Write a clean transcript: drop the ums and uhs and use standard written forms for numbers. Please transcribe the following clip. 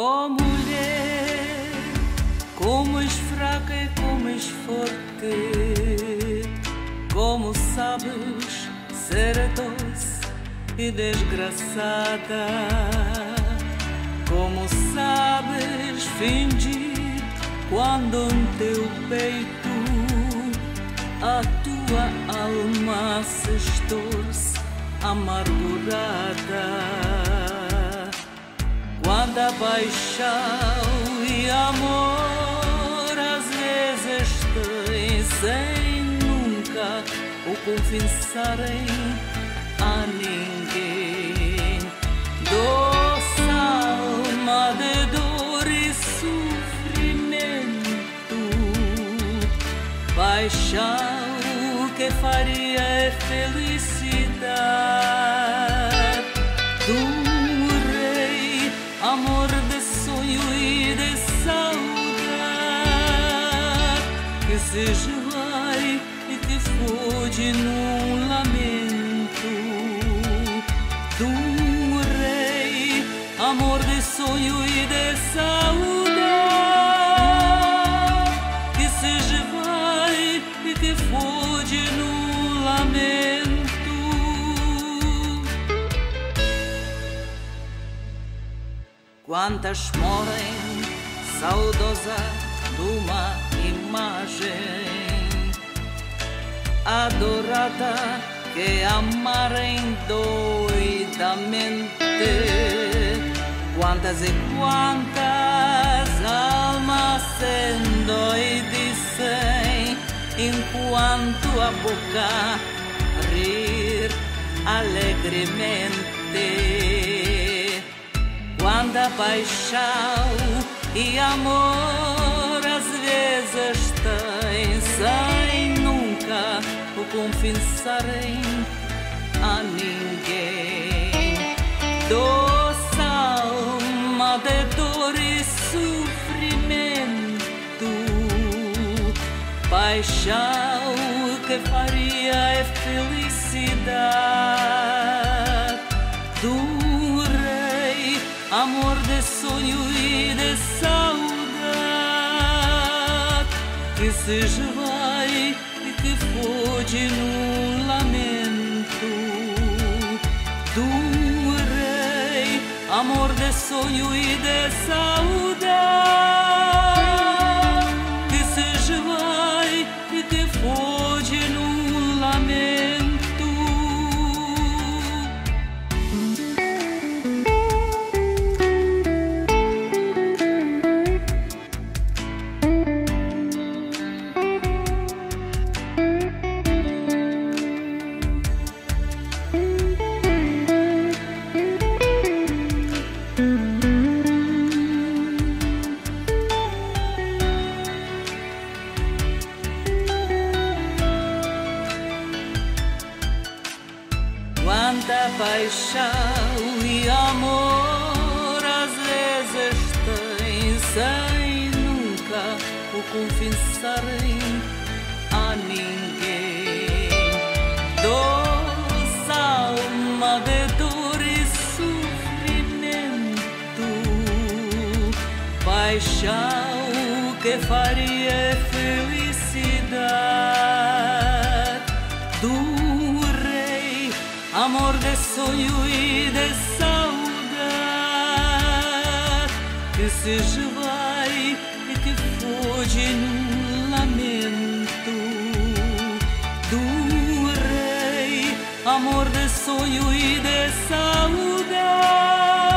Oh mulher, como és fraca e como és forte, como sabes ser doce e desgraçada, como sabes fingir quando em teu peito a tua alma se estorce amargurada. Quando a paixão e amor às vezes têm sem nunca o confessarem a ninguém. Doce alma de dor e sofrimento, paixão que faria felicidade do rei, amor de sonho e de saudade, que se esvai e que foge num lamento do rei, amor de sonho e de saudade, que se esvai e que foge num lamento. Quantas morrem saudosa de uma imagem adorada que amarem doidamente. Quantas e quantas almas se endoidecem enquanto a boca rir alegremente. Quanta paixão e amor às vezes têm sem nunca o confessarem a ninguém. Doce alma de dor e sofrimento, paixão que faria felicidade do rei, amor de sonho e de saudade, que se esvai e que foge num lamento do rei, amor de sonho e de saudade, que se esvai e que foge num lamento. Quanta paixão e amor às vezes têm sem nunca o confessarem a ninguém. Doce alma de dor e sofrimento, paixão que faria felicidade do rei, amor de sonho e de saudade, que se esvai e que foge num lamento do rei, amor de sonho e de saudade.